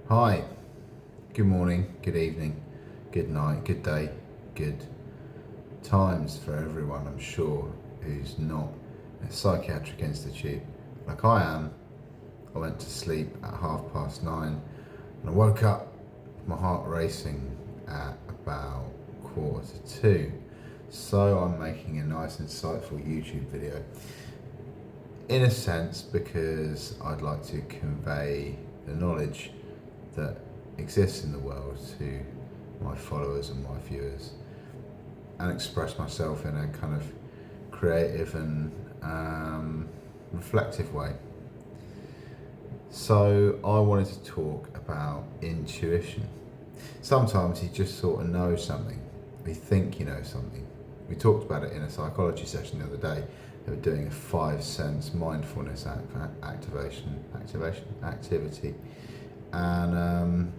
Hi, good morning, good evening, good night, good day, good times for everyone, I'm sure, who's not in a psychiatric institute like I am. I went to sleep at 9:30 and I woke up with my heart racing at about 1:45. So I'm making a nice, insightful YouTube video, in a sense, because I'd like to convey the knowledge that exists in the world to my followers and my viewers, and express myself in a kind of creative and reflective way. So I wanted to talk about intuition. Sometimes you just sort of know something, you think you know something. We talked about it in a psychology session the other day. They were doing a 5 sense mindfulness activity, and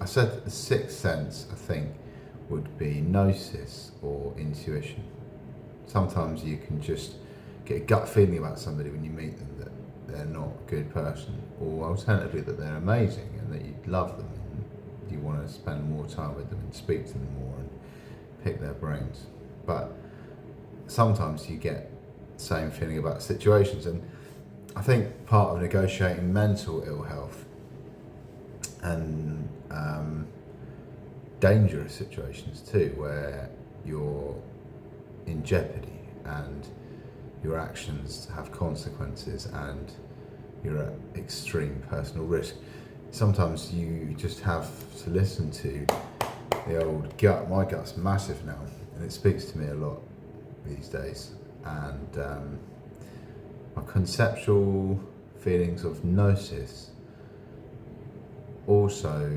I said that the sixth sense, I think, would be Gnosis or intuition. Sometimes you can just get a gut feeling about somebody when you meet them that they're not a good person, or alternatively that they're amazing and that you love them and you want to spend more time with them and speak to them more and pick their brains. But sometimes you get the same feeling about situations, and I think part of negotiating mental ill health and dangerous situations too, where you're in jeopardy and your actions have consequences and you're at extreme personal risk. Sometimes you just have to listen to the old gut. My gut's massive now, and it speaks to me a lot these days. And my conceptual feelings of Gnosis also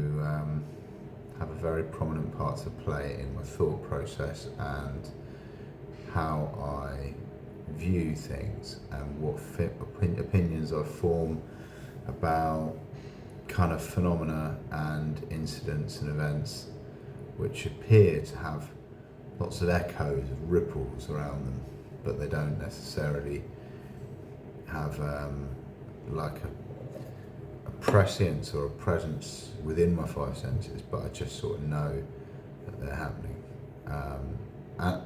have a very prominent part to play in my thought process and how I view things and what opinions I form about kind of phenomena and incidents and events which appear to have lots of echoes, of ripples around them, but they don't necessarily have like a prescience or a presence within my 5 senses, but I just sort of know that they're happening. And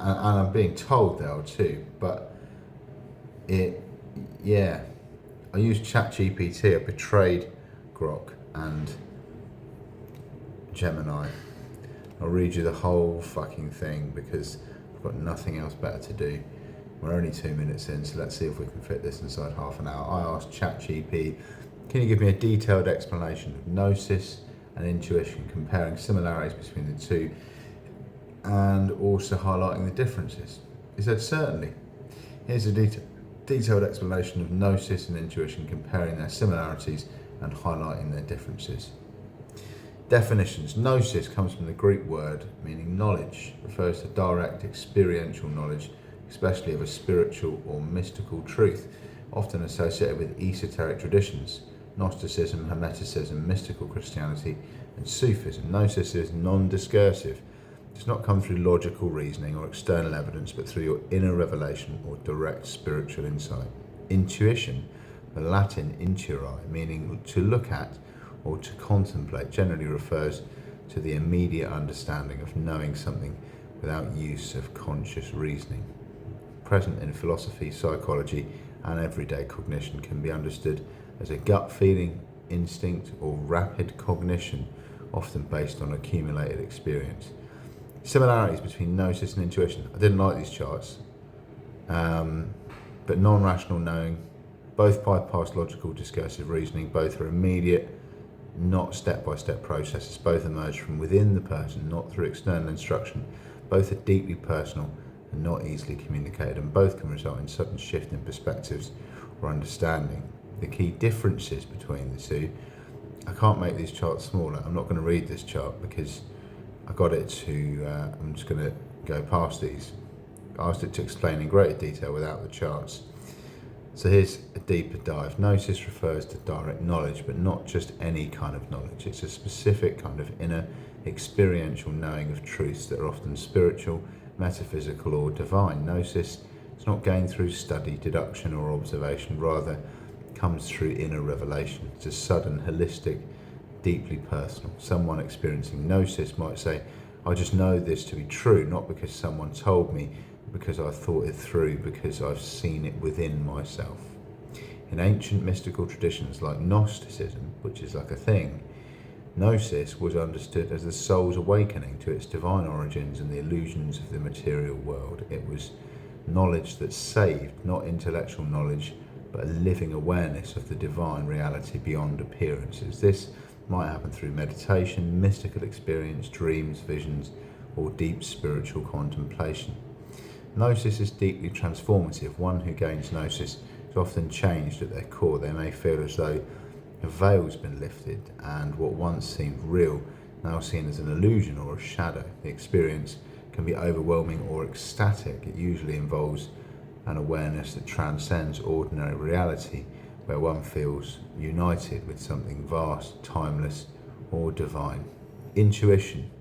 I'm being told they are too, but I used ChatGPT. I betrayed Grok and Gemini. I'll read you the whole fucking thing because I've got nothing else better to do. We're only 2 minutes in, so let's see if we can fit this inside half an hour. I asked ChatGPT, can you give me a detailed explanation of Gnosis and intuition, comparing similarities between the two and also highlighting the differences? He said, certainly. Here's a detailed explanation of Gnosis and intuition, comparing their similarities and highlighting their differences. Definitions. Gnosis comes from the Greek word meaning knowledge, refers to direct experiential knowledge, especially of a spiritual or mystical truth, often associated with esoteric traditions, Gnosticism, Hermeticism, mystical Christianity, and Sufism. Gnosis is non-discursive. It does not come through logical reasoning or external evidence, but through your inner revelation or direct spiritual insight. Intuition, the Latin intuere, meaning to look at or to contemplate, generally refers to the immediate understanding of knowing something without use of conscious reasoning. Present in philosophy, psychology, and everyday cognition, can be understood as a gut feeling, instinct, or rapid cognition, often based on accumulated experience. Similarities between Gnosis and intuition. I didn't like these charts, but non-rational knowing, both bypass logical discursive reasoning, both are immediate, not step-by-step processes, both emerge from within the person, not through external instruction, both are deeply personal and not easily communicated, and both can result in sudden shift in perspectives or understanding. The key differences between the two, I can't make these charts smaller. I'm not going to read this chart because I got it to, I'm just going to go past these. I asked it to explain in greater detail without the charts. So here's a deeper dive. Gnosis refers to direct knowledge, but not just any kind of knowledge. It's a specific kind of inner experiential knowing of truths that are often spiritual, metaphysical, or divine. Gnosis is not gained through study, deduction, or observation, rather comes through inner revelation. It's a sudden, holistic, deeply personal. Someone experiencing Gnosis might say, I just know this to be true, not because someone told me, but because I thought it through, because I've seen it within myself. In ancient mystical traditions like Gnosticism, which is like a thing, Gnosis was understood as the soul's awakening to its divine origins and the illusions of the material world. It was knowledge that saved, not intellectual knowledge, but a living awareness of the divine reality beyond appearances. This might happen through meditation, mystical experience, dreams, visions, or deep spiritual contemplation. Gnosis is deeply transformative. One who gains Gnosis is often changed at their core. They may feel as though a veil's been lifted and what once seemed real, now seen as an illusion or a shadow. The experience can be overwhelming or ecstatic. It usually involves an awareness that transcends ordinary reality, where one feels united with something vast, timeless, or divine. Intuition,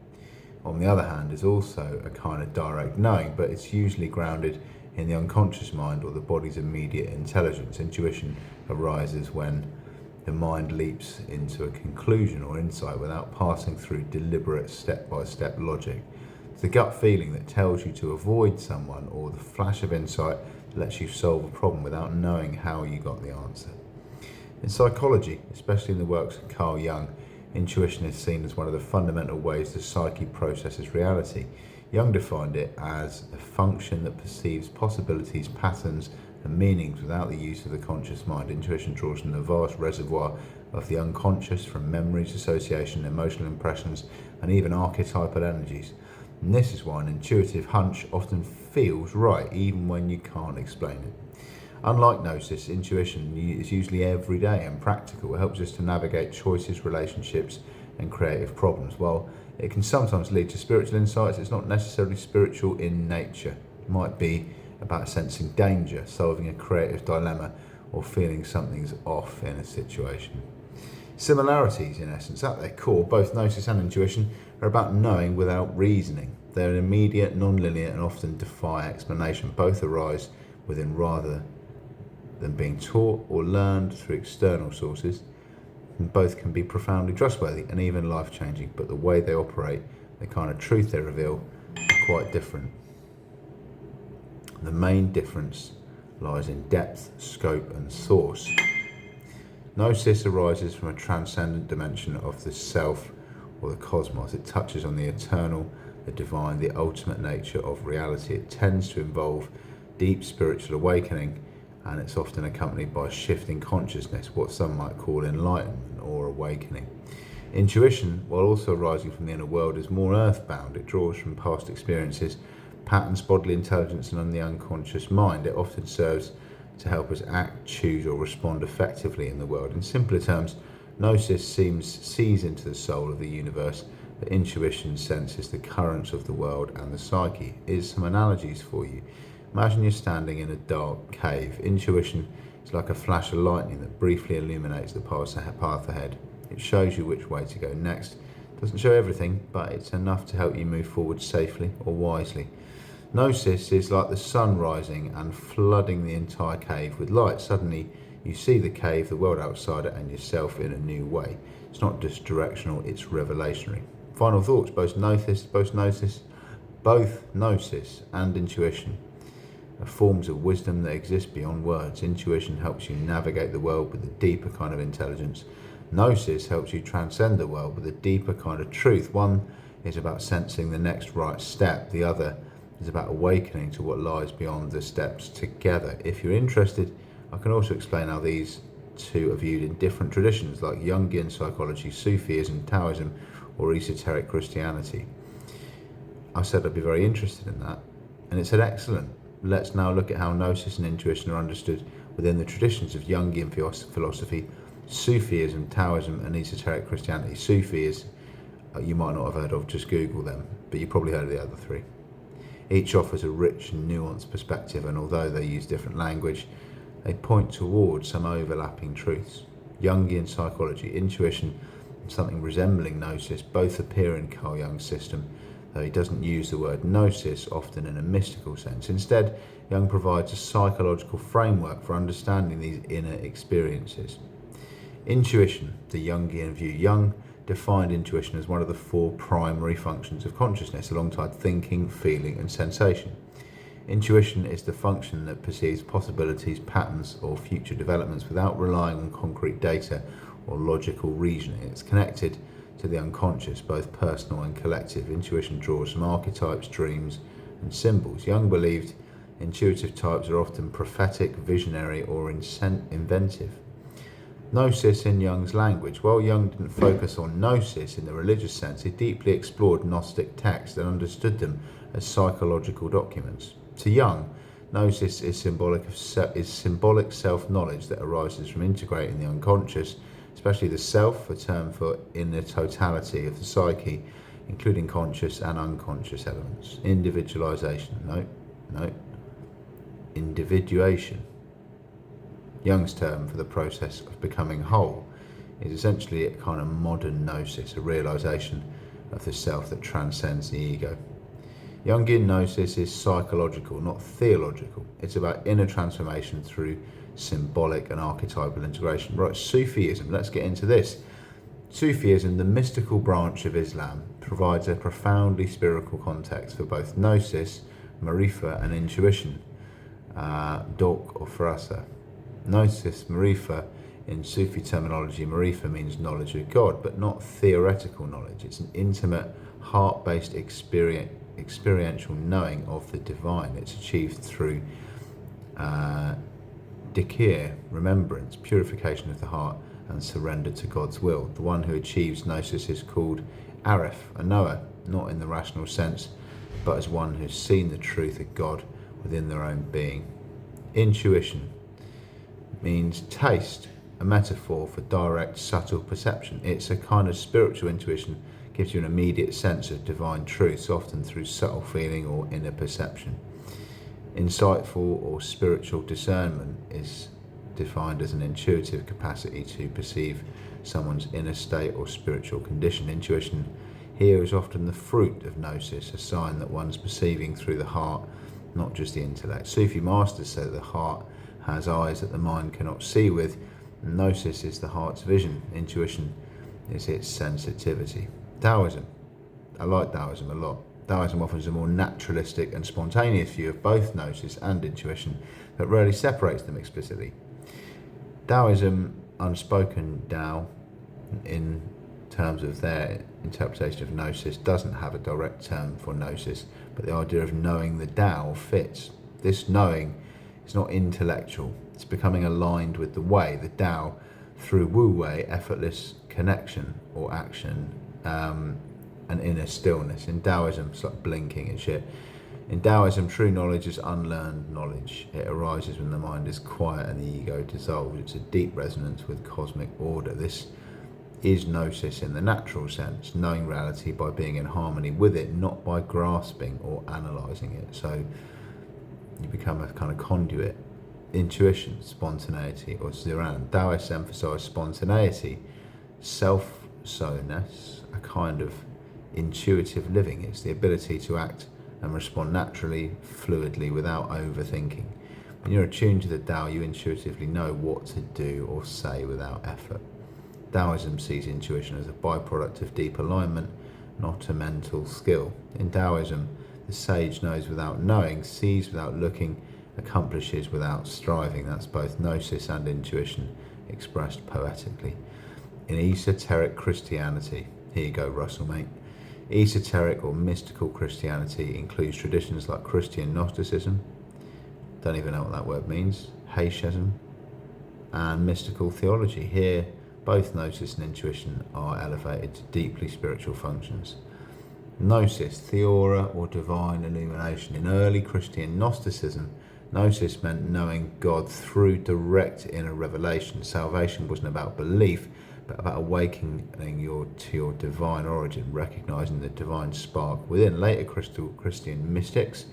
on the other hand, is also a kind of direct knowing, but it's usually grounded in the unconscious mind or the body's immediate intelligence. Intuition arises when the mind leaps into a conclusion or insight without passing through deliberate step-by-step logic. It's the gut feeling that tells you to avoid someone, or the flash of insight that lets you solve a problem without knowing how you got the answer. In psychology, especially in the works of Carl Jung, intuition is seen as one of the fundamental ways the psyche processes reality. Jung defined it as a function that perceives possibilities, patterns, and meanings without the use of the conscious mind. Intuition draws from the vast reservoir of the unconscious, from memories, association, emotional impressions, and even archetypal energies. And this is why an intuitive hunch often feels right, even when you can't explain it. Unlike Gnosis, intuition is usually everyday and practical. It helps us to navigate choices, relationships, and creative problems. While it can sometimes lead to spiritual insights, it's not necessarily spiritual in nature. It might be about sensing danger, solving a creative dilemma, or feeling something's off in a situation. Similarities, in essence, at their core, both Gnosis and intuition are about knowing without reasoning. They're immediate, non-linear, and often defy explanation. Both arise within rather than being taught or learned through external sources. And both can be profoundly trustworthy and even life-changing, but the way they operate, the kind of truth they reveal, are quite different. The main difference lies in depth, scope, and source. Gnosis arises from a transcendent dimension of the self or the cosmos. It touches on the eternal, the divine, the ultimate nature of reality. It tends to involve deep spiritual awakening, and it's often accompanied by shifting consciousness, what some might call enlightenment or awakening. Intuition, while also arising from the inner world, is more earthbound. It draws from past experiences, patterns, bodily intelligence, and on the unconscious mind. It often serves to help us act, choose, or respond effectively in the world. In simpler terms, Gnosis sees into the soul of the universe, but intuition senses the currents of the world and the psyche. Here's some analogies for you. Imagine you're standing in a dark cave. Intuition is like a flash of lightning that briefly illuminates the path ahead. It shows you which way to go next. It doesn't show everything, but it's enough to help you move forward safely or wisely. Gnosis is like the sun rising and flooding the entire cave with light. Suddenly, you see the cave, the world outside it, and yourself in a new way. It's not just directional, it's revelationary. Final thoughts, both Gnosis and intuition are forms of wisdom that exist beyond words. Intuition helps you navigate the world with a deeper kind of intelligence. Gnosis helps you transcend the world with a deeper kind of truth. One is about sensing the next right step. The other is about awakening to what lies beyond the steps together. If you're interested, I can also explain how these two are viewed in different traditions like Jungian psychology, Sufism, Taoism, or esoteric Christianity. I said I'd be very interested in that, and it said excellent. Let's now look at how Gnosis and intuition are understood within the traditions of Jungian philosophy, Sufism, Taoism, and esoteric Christianity. Sufi is, you might not have heard of, just Google them, but you probably heard of the other three. Each offers a rich and nuanced perspective, and although they use different language, they point towards some overlapping truths. Jungian psychology, intuition, and something resembling Gnosis both appear in Carl Jung's system, though he doesn't use the word Gnosis often in a mystical sense. Instead, Jung provides a psychological framework for understanding these inner experiences. Intuition, the Jungian view. Jung defined intuition as one of the four primary functions of consciousness, alongside thinking, feeling, and sensation. Intuition is the function that perceives possibilities, patterns, or future developments without relying on concrete data or logical reasoning. It's connected to the unconscious, both personal and collective. Intuition draws from archetypes, dreams, and symbols. Jung believed intuitive types are often prophetic, visionary, or inventive. Gnosis in Jung's language. While Jung didn't focus on gnosis in the religious sense, he deeply explored Gnostic texts and understood them as psychological documents. To Jung, gnosis is symbolic self-knowledge that arises from integrating the unconscious, especially the self, a term for inner totality of the psyche, including conscious and unconscious elements. Individualization. Individuation. Jung's term for the process of becoming whole is essentially a kind of modern gnosis, a realization of the self that transcends the ego. Jungian gnosis is psychological, not theological. It's about inner transformation through symbolic and archetypal integration. Right, Sufism, let's get into this. Sufism, the mystical branch of Islam, provides a profoundly spiritual context for both gnosis, marifa, and intuition, dork or frasa. Gnosis, marifa, in Sufi terminology, marifa means knowledge of God, but not theoretical knowledge. It's an intimate, heart-based experiential knowing of the divine. It's achieved through dhikr, remembrance, purification of the heart, and surrender to God's will. The one who achieves gnosis is called arif, a knower, not in the rational sense, but as one who's seen the truth of God within their own being. Intuition means taste, a metaphor for direct, subtle perception. It's a kind of spiritual intuition, gives you an immediate sense of divine truths, often through subtle feeling or inner perception. Insightful or spiritual discernment is defined as an intuitive capacity to perceive someone's inner state or spiritual condition. Intuition here is often the fruit of gnosis, a sign that one's perceiving through the heart, not just the intellect. Sufi masters say that the heart has eyes that the mind cannot see with. Gnosis is the heart's vision. Intuition is its sensitivity. Taoism. I like Taoism a lot. Taoism offers a more naturalistic and spontaneous view of both gnosis and intuition, but rarely separates them explicitly. Taoism, unspoken Tao, in terms of their interpretation of gnosis, doesn't have a direct term for gnosis, but the idea of knowing the Tao fits. This knowing is not intellectual. It's becoming aligned with the way, the Tao, through Wu Wei, effortless connection or action, and inner stillness. In Taoism, it's like blinking and shit. In Taoism, true knowledge is unlearned knowledge. It arises when the mind is quiet and the ego dissolves. It's a deep resonance with cosmic order. This is gnosis in the natural sense, knowing reality by being in harmony with it, not by grasping or analysing it. So you become a kind of conduit. Intuition, spontaneity, or Ziran. Taoists emphasise spontaneity, self-sowness, a kind of intuitive living. It's the ability to act and respond naturally, fluidly, without overthinking. When you're attuned to the Tao, you intuitively know what to do or say without effort. Taoism sees intuition as a byproduct of deep alignment, not a mental skill. In Taoism, the sage knows without knowing, sees without looking, accomplishes without striving. That's both gnosis and intuition expressed poetically. In esoteric Christianity, here you go, Russell, mate. Esoteric or mystical Christianity includes traditions like Christian Gnosticism, don't even know what that word means, Haitianism, and mystical theology. Here, both gnosis and intuition are elevated to deeply spiritual functions. Gnosis, theora or divine illumination. In early Christian Gnosticism, gnosis meant knowing God through direct inner revelation. Salvation wasn't about belief, but about awakening to your divine origin, recognizing the divine spark within. Later Christian mystics,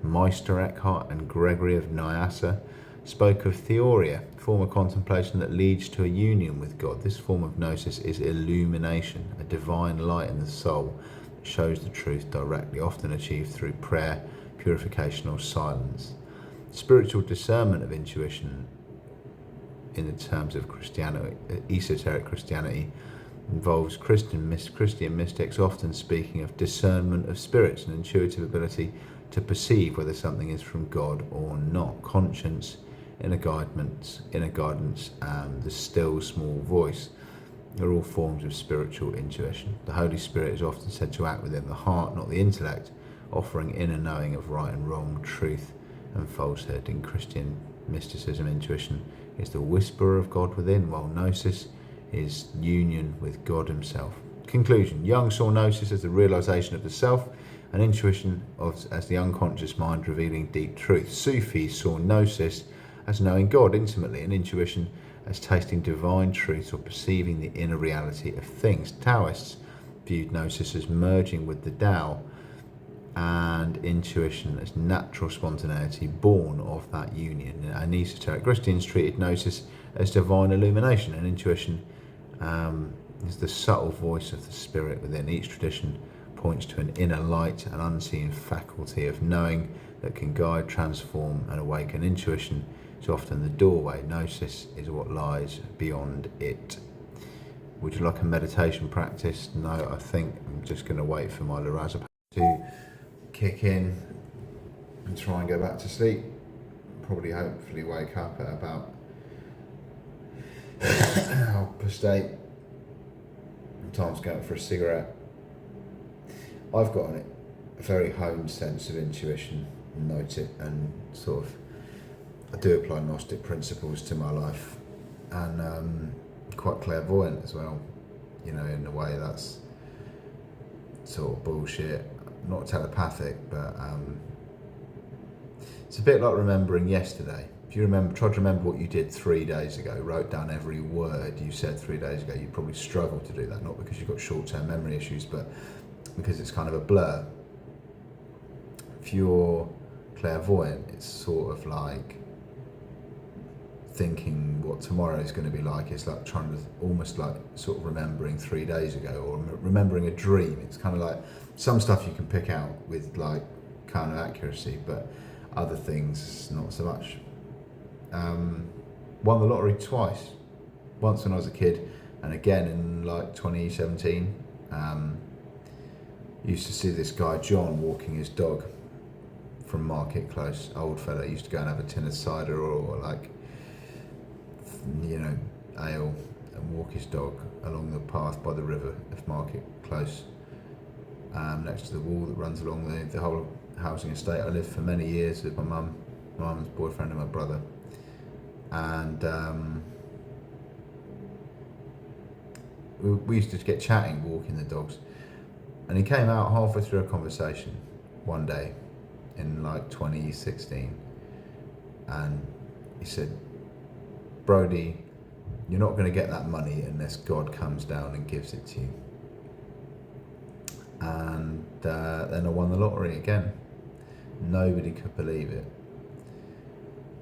Meister Eckhart and Gregory of Nyassa, spoke of theoria, a form of contemplation that leads to a union with God. This form of gnosis is illumination, a divine light in the soul that shows the truth directly, often achieved through prayer, purification, or silence. Spiritual discernment of intuition, in the terms of Christianity, esoteric Christianity, involves Christian mystics often speaking of discernment of spirits, an intuitive ability to perceive whether something is from God or not. Conscience, inner guidance, and the still small voice are all forms of spiritual intuition. The Holy Spirit is often said to act within the heart, not the intellect, offering inner knowing of right and wrong, truth and falsehood. In Christian mysticism, intuition is the whisper of God within, while Gnosis is union with God himself. Conclusion. Jung saw Gnosis as the realization of the self, and intuition as the unconscious mind revealing deep truth. Sufis saw Gnosis as knowing God intimately, and intuition as tasting divine truth or perceiving the inner reality of things. Taoists viewed Gnosis as merging with the Tao, and intuition as natural spontaneity born of that union. And esoteric Christians treated Gnosis as divine illumination, and intuition is the subtle voice of the spirit within. Each tradition points to an inner light, an unseen faculty of knowing that can guide, transform and awaken. Intuition is often the doorway. Gnosis is what lies beyond it. Would you like a meditation practice? No, I think I'm just going to wait for my lorazepam to kick in and try and go back to sleep. Probably hopefully wake up at about state. Time's going for a cigarette. I've got a very honed sense of intuition, note it, and sort of I do apply Gnostic principles to my life, and quite clairvoyant as well, you know, in a way that's sort of bullshit, not telepathic, but it's a bit like remembering yesterday. If you try to remember what you did 3 days ago, wrote down every word you said 3 days ago, you'd probably struggle to do that, not because you've got short-term memory issues, but because it's kind of a blur. If you're clairvoyant, it's sort of like thinking what tomorrow is going to be like. It's like trying to almost like sort of remembering 3 days ago, or remembering a dream. It's kind of like some stuff you can pick out with like kind of accuracy, but other things not so much. Won the lottery twice. Once when I was a kid, and again in like 2017. Used to see this guy John walking his dog from Market Close. Old fella, used to go and have a tin of cider or like, you know, ale, and walk his dog along the path by the river of Market Close, next to the wall that runs along the whole housing estate. I lived for many years with my mum's boyfriend and my brother, and we used to get chatting, walking the dogs. And he came out halfway through a conversation one day in like 2016, and he said, "Brody, you're not going to get that money unless God comes down and gives it to you." And then I won the lottery again. Nobody could believe it.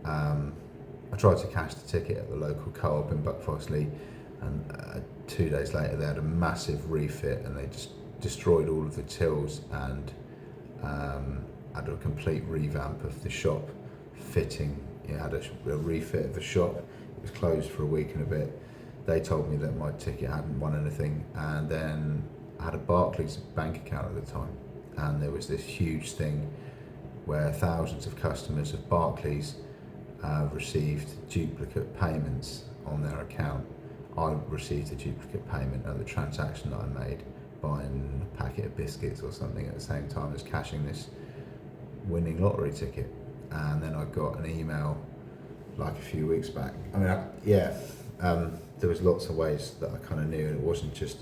I tried to cash the ticket at the local co-op in Buckfastleigh, and 2 days later they had a massive refit, and they just destroyed all of the tills and had a complete revamp of the shop, fitting. It had a refit of the shop. It was closed for a week and a bit. They told me that my ticket hadn't won anything, and then I had a Barclays bank account at the time, and there was this huge thing where thousands of customers of Barclays received duplicate payments on their account. I received a duplicate payment of the transaction that I made, buying a packet of biscuits or something at the same time as cashing this winning lottery ticket. And then I got an email like a few weeks back. I mean, there was lots of ways that I kind of knew, and it wasn't just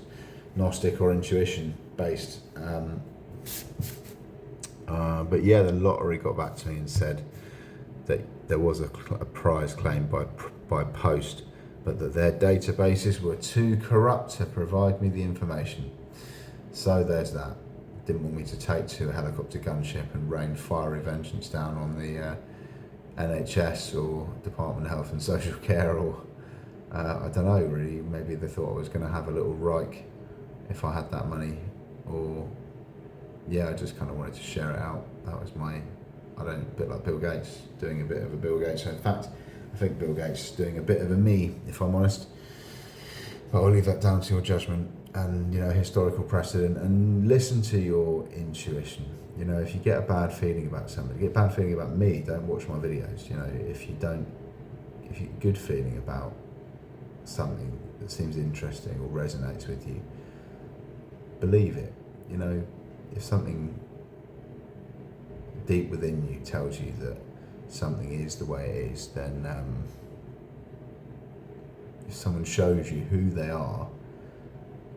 Gnostic or intuition based. But yeah, the lottery got back to me and said that there was a prize claimed by post, but that their databases were too corrupt to provide me the information. So there's that. Didn't want me to take to a helicopter gunship and rain fiery vengeance down on the NHS or Department of Health and Social Care, or I don't know really, maybe they thought I was going to have a little Reich if I had that money, or yeah, I just kind of wanted to share it out. That was a bit like Bill Gates, doing a bit of a Bill Gates. So in fact, I think Bill Gates is doing a bit of a me, if I'm honest. But I'll leave that down to your judgment and, you know, historical precedent, and listen to your intuition. You know, if you get a bad feeling about somebody, get a bad feeling about me, don't watch my videos. You know, if you get a good feeling about something that seems interesting or resonates with you, believe it. You know, if something deep within you tells you that something is the way it is, then if someone shows you who they are,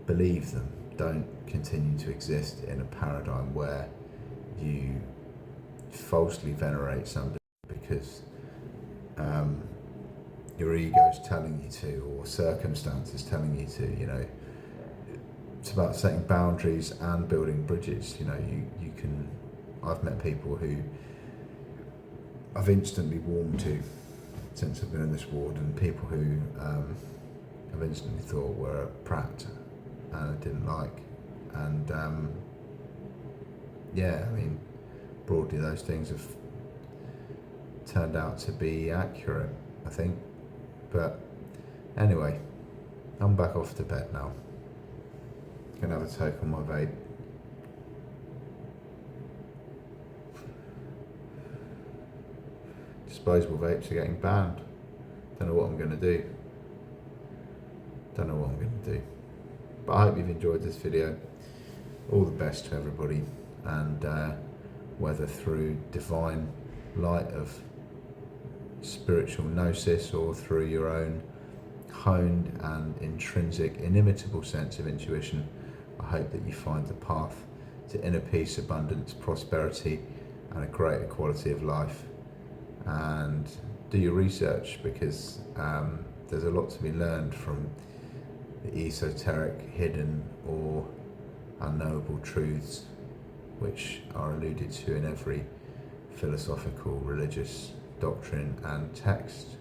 believe them. Don't continue to exist in a paradigm where you falsely venerate somebody because your ego's telling you to, or circumstances telling you to. You know, it's about setting boundaries and building bridges. You know, you can. I've met people who I've instantly warmed to since I've been in this ward, and people who I've instantly thought were a prat and I didn't like. And yeah, I mean, broadly those things have turned out to be accurate, I think. But anyway, I'm back off to bed now. Gonna have a toke on my vape. Disposable vapes are getting banned. Don't know what I'm gonna do. But I hope you've enjoyed this video. All the best to everybody, and whether through divine light of spiritual gnosis or through your own honed and intrinsic, inimitable sense of intuition, I hope that you find the path to inner peace, abundance, prosperity, and a greater quality of life. And do your research, because there's a lot to be learned from the esoteric, hidden, or unknowable truths which are alluded to in every philosophical, religious doctrine and text.